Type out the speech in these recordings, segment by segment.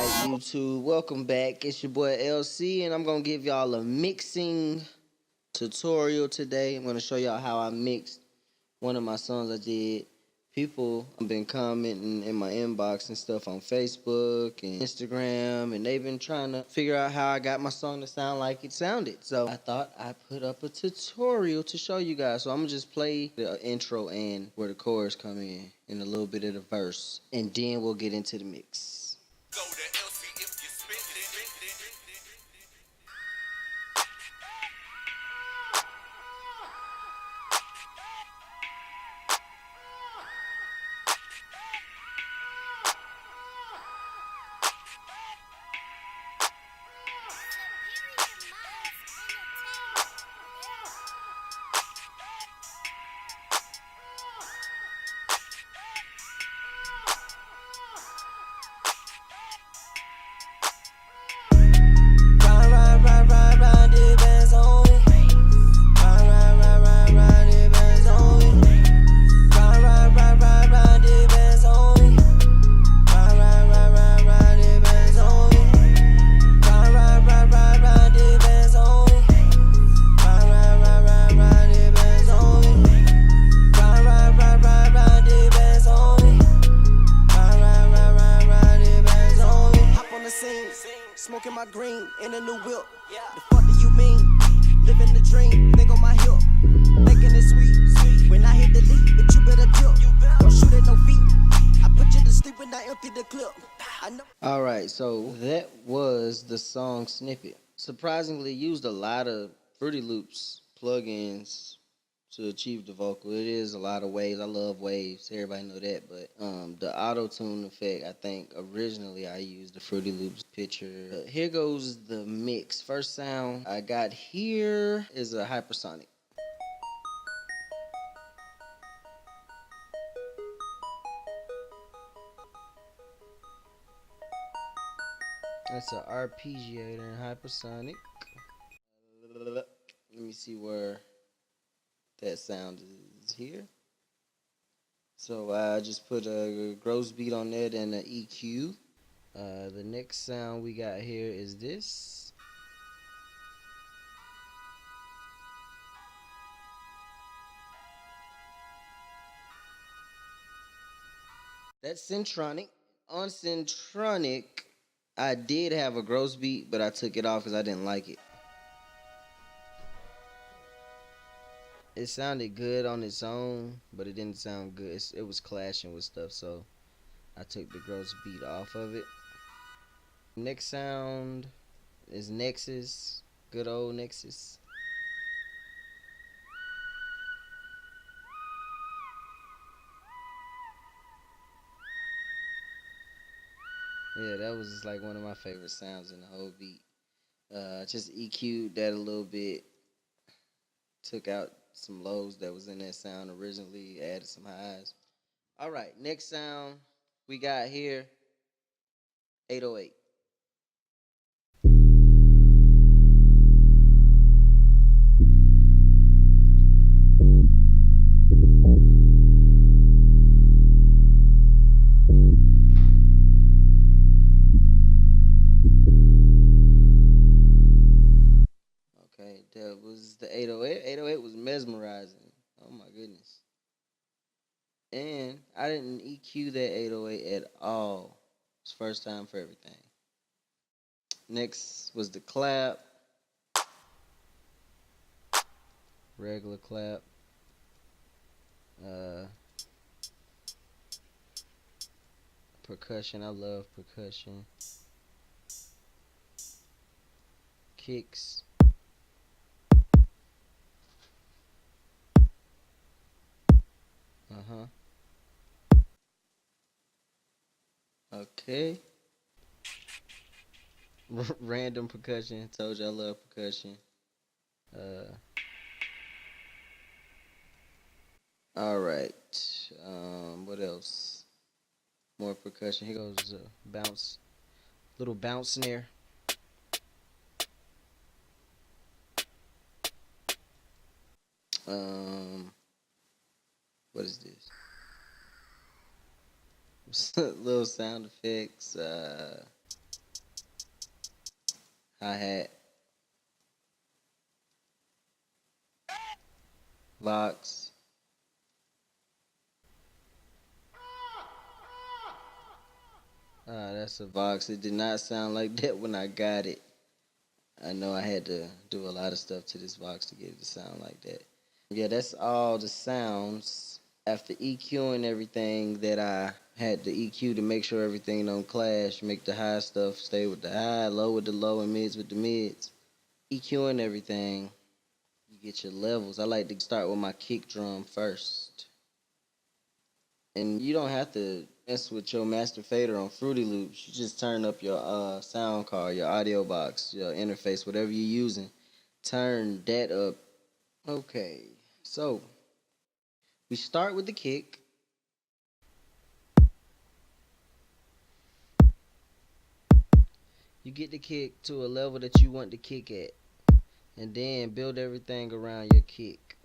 Alright, YouTube, welcome back. It's your boy LC, and I'm gonna give y'all a mixing tutorial today. I'm gonna show y'all how I mixed one of my songs I did. People have been commenting in my inbox and stuff on Facebook and Instagram, and they've been trying to figure out how I got my song to sound like it sounded. So I thought I'd put up a tutorial to show you guys. So I'm gonna just play the intro and where the chorus come in and a little bit of the verse, and then we'll get into the mix. Go to LC if you spit it. Smoking my green in a new whip. The fuck do you mean? Living the dream, nigga on my hip. Making it sweet. When I hit the lead, bitch, you better dip. Don't shoot at no feet. I put you to sleep when I empty the clip. Alright, so that was the song snippet. Surprisingly, used a lot of Fruity Loops plugins to achieve the vocal. It is a lot of waves. I love waves. Everybody know that. But the auto-tune effect, I think originally I used the Fruity Loops picture. Here goes the mix. First sound I got here is a hypersonic. That's an arpeggiator and hypersonic. Let me see where that sound is here. So I just put a gross beat on that and an EQ. The next sound we got here is this. That's Centronic. On Centronic, I did have a gross beat, but I took it off because I didn't like it. It sounded good on its own, but it didn't sound good. It was clashing with stuff, so I took the gross beat off of it. Next sound is Nexus. Good old Nexus. Yeah, that was like one of my favorite sounds in the whole beat. Just EQ'd that a little bit. Took out some lows that was in that sound originally. Added some highs. All right, next sound we got here, 808. Okay, that was the 808. 808 was mesmerizing. Oh my goodness. And I didn't EQ that 808 at all. It's first time for everything. Next was the clap. Regular clap. Percussion. I love percussion. Kicks. Okay. Random percussion. Told you I love percussion. Alright. What else? More percussion. Here goes bounce. Little bounce snare. What is this? Little sound effects. hi-hat, Vox. That's a Vox. It did not sound like that when I got it. I know I had to do a lot of stuff to this Vox to get it to sound like that. Yeah, that's all the sounds. After EQing everything that I had to EQ to make sure everything don't clash, make the high stuff stay with the high, low with the low, and mids with the mids. EQing everything, you get your levels. I like to start with my kick drum first. And you don't have to mess with your master fader on Fruity Loops. You just turn up your sound card, your audio box, your interface, whatever you're using. Turn that up. Okay, so we start with the kick. You get the kick to a level that you want the kick at, and then build everything around your kick.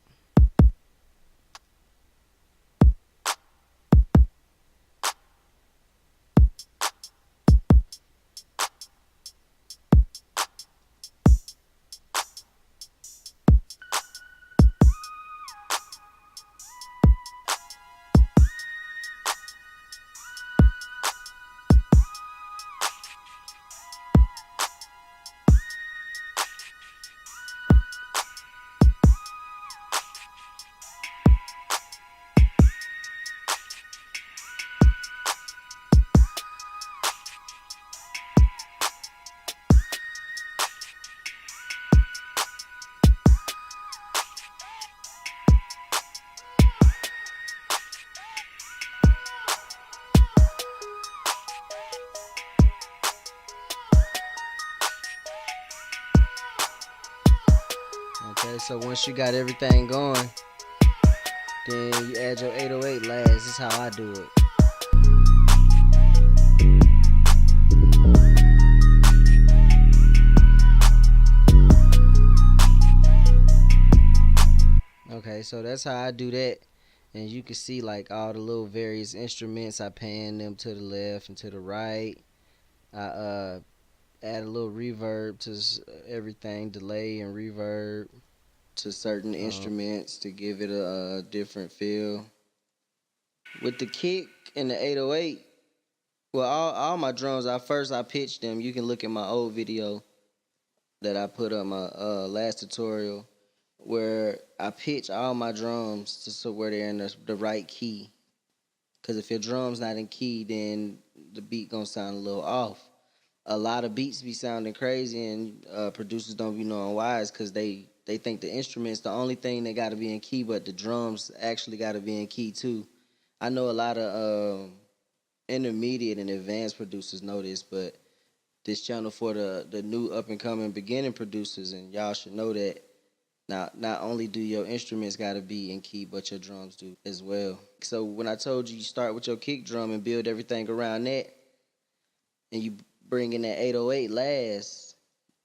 Okay, so once you got everything going, then you add your 808 last. This is how I do it. Okay, so that's how I do that. And you can see like all the little various instruments. I pan them to the left and to the right. I add a little reverb to everything, delay and reverb to certain instruments to give it a different feel. With the kick and the 808, well, all my drums, I pitched them. You can look at my old video that I put up my last tutorial where I pitch all my drums to so where they're in the right key. Because if your drum's not in key, then the beat gonna sound a little off. A lot of beats be sounding crazy, and producers don't be knowing why. It's because they think the instrument's the only thing that got to be in key, but the drums actually got to be in key too. I know a lot of intermediate and advanced producers know this, but this channel for the new up and coming beginning producers, and y'all should know that. Now, not only do your instruments got to be in key, but your drums do as well. So when I told you start with your kick drum and build everything around that, and you bring in that 808 last,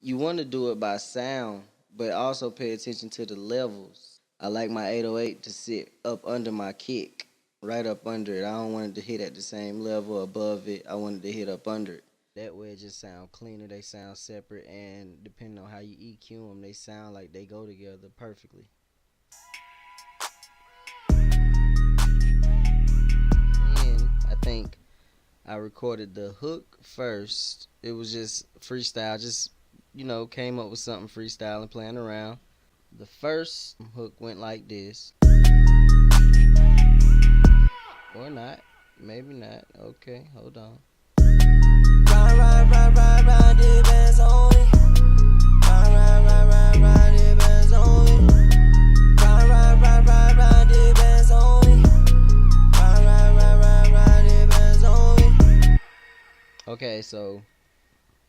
you want to do it by sound, but also pay attention to the levels. I like my 808 to sit up under my kick, right up under it. I don't want it to hit at the same level above it. I want it to hit up under it. That way it just sound cleaner. They sound separate, and depending on how you EQ them, they sound like they go together perfectly. And I think I recorded the hook first. It was just freestyle, just came up with something freestyle and playing around. The first hook went like this. Or not. Maybe not. Okay, hold on. Ride, the BandZ only. Ride, the BandZ only. Ride, the BandZ only. Ride, the BandZ only. Okay, so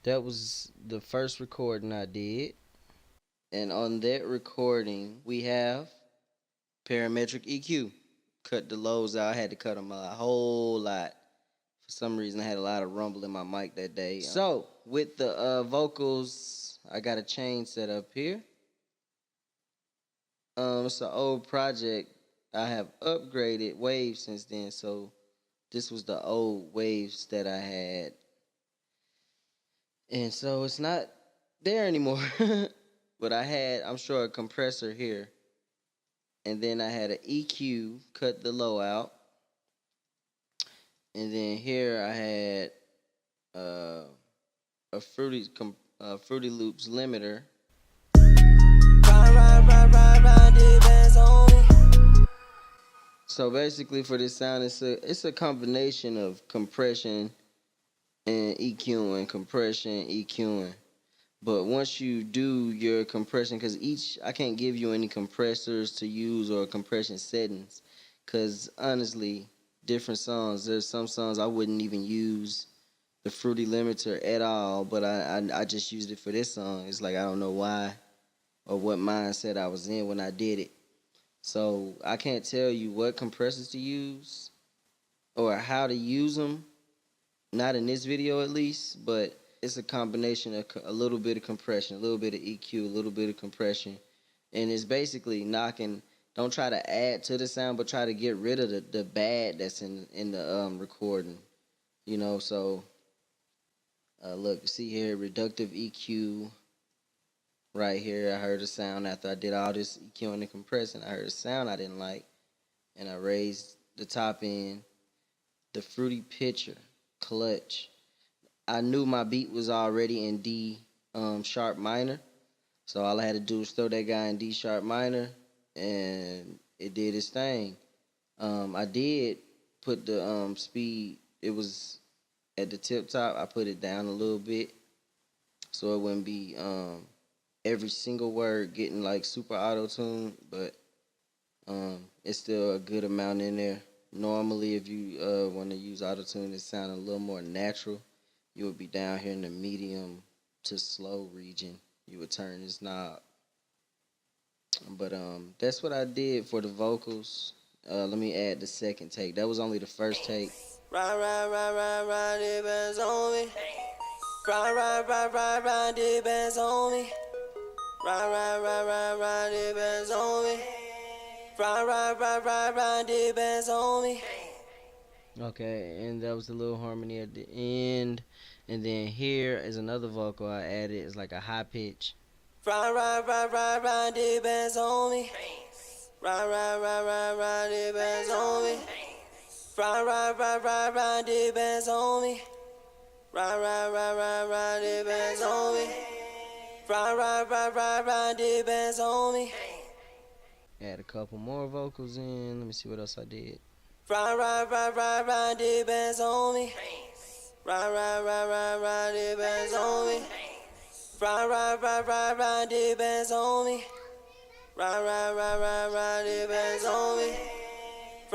that was the first recording I did. And on that recording, we have parametric EQ. Cut the lows out. I had to cut them a whole lot. For some reason, I had a lot of rumble in my mic that day. So, with the vocals, I got a chain set up here. It's an old project. I have upgraded waves since then, so this was the old waves that I had. And so it's not there anymore. But I had, I'm sure, a compressor here. And then I had an EQ, cut the low out. And then here I had uh, a Fruity Loops limiter. So basically, for this sound, it's a combination of compression and EQing, compression, EQing. But once you do your compression, because I can't give you any compressors to use or compression settings, because honestly, different songs. There's some songs I wouldn't even use the Fruity limiter at all, but I just used it for this song. It's like I don't know why or what mindset I was in when I did it. So I can't tell you what compressors to use or how to use them. Not in this video at least, but it's a combination of a little bit of compression, a little bit of EQ, a little bit of compression, and it's basically knocking. Don't try to add to the sound, but try to get rid of the bad that's in the recording. You know, so look, see here, reductive EQ. Right here, I heard a sound after I did all this EQing and compressing. I heard a sound I didn't like, and I raised the top end. The fruity pitcher, clutch. I knew my beat was already in D sharp minor, so all I had to do was throw that guy in D sharp minor, and it did its thing. I did put the speed. It was at the tip top. I put it down a little bit, so it wouldn't be every single word getting like super auto tuned, but it's still a good amount in there. Normally, if you want to use auto tune, it sound a little more natural. You would be down here in the medium to slow region. You would turn this knob. But that's what I did for the vocals. Let me add the second take. That was only the first take. Ride, it bands on me. Ride, it bands on me. Ride, it bands on me. Ride, it bands on me. Okay, and that was the little harmony at the end. And then here is another vocal I added. It's like a high pitch. Ride, it bands on me. Ride, it bands on me. Ride, it bands on me. Ride, it bands on me. Ride, it bands on me. Add a couple more vocals in. Let me see what else I did. Ride, it bands on me. Ride, it bands on me. Ride, it bands on me. Ride, it bands on me.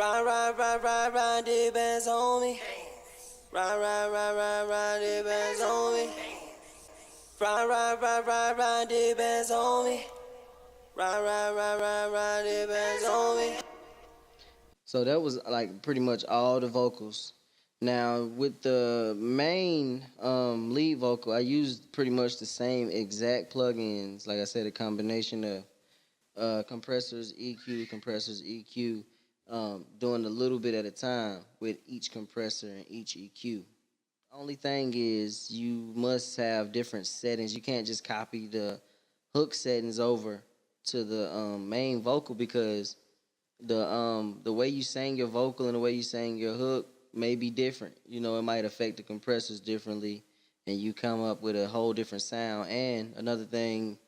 Ride, it bands on me. Ride, it bands on me. Ride, it bands on me. Ride, it bands on me. So that was like pretty much all the vocals. Now with the main lead vocal, I used pretty much the same exact plugins. Like I said, a combination of compressors, EQ, doing a little bit at a time with each compressor and each EQ. Only thing is you must have different settings. You can't just copy the hook settings over to the main vocal, because the way you sang your vocal and the way you sang your hook may be different. You know, it might affect the compressors differently, and you come up with a whole different sound. And another thing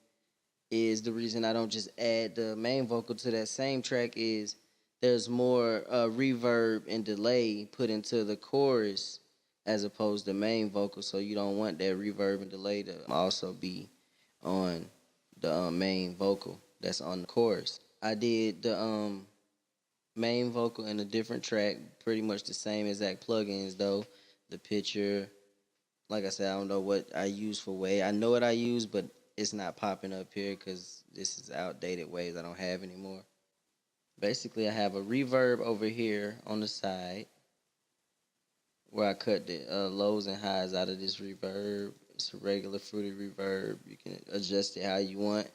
is, the reason I don't just add the main vocal to that same track is there's more reverb and delay put into the chorus as opposed to main vocal, so you don't want that reverb and delay to also be on the main vocal that's on the chorus. I did the main vocal in a different track, pretty much the same exact plugins though. The picture, like I said, I don't know what I use for wave. I know what I use, but it's not popping up here because this is outdated waves I don't have anymore. Basically, I have a reverb over here on the side where I cut the lows and highs out of this reverb. It's a regular fruity reverb. You can adjust it how you want.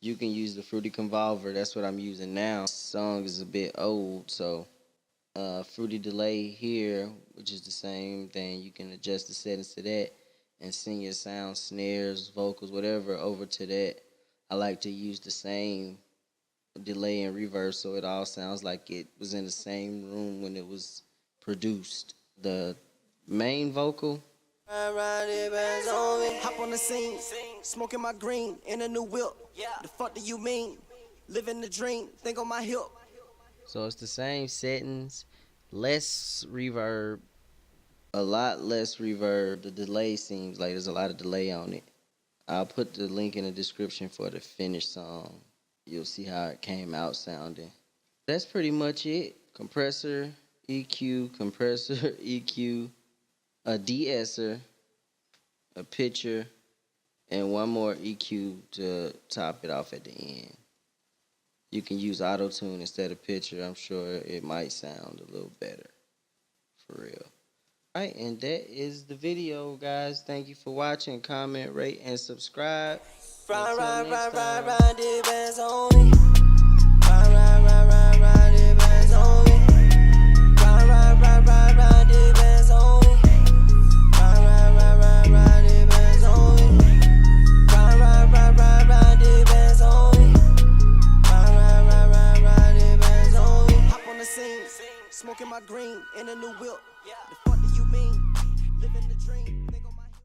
You can use the fruity convolver. That's what I'm using now. This song is a bit old, so fruity delay here, which is the same thing. You can adjust the settings to that. and send your sound, snares, vocals, whatever, over to that. I like to use the same delay and reverb so it all sounds like it was in the same room when it was produced. The main vocal. Hop on the scene, smoking my green in a new whip. The fuck do you mean? Living the dream, think on my hip. So it's the same settings, less reverb, a lot less reverb. The delay seems like there's a lot of delay on it. I'll put the link in the description for the finished song. You'll see how it came out sounding. That's pretty much it. Compressor, EQ, compressor, EQ, a de-esser, a pitcher, and one more EQ to top it off at the end. You can use auto-tune instead of pitcher. I'm sure it might sound a little better. For real. All right, and that is the video, guys. Thank you for watching. Comment, rate, and subscribe. Until next time. The bands only. The bands only. The bands only. The bands only. The bands only. Hop on the scene, smoking my green in a new whip. The fuck do you mean? Living the dream.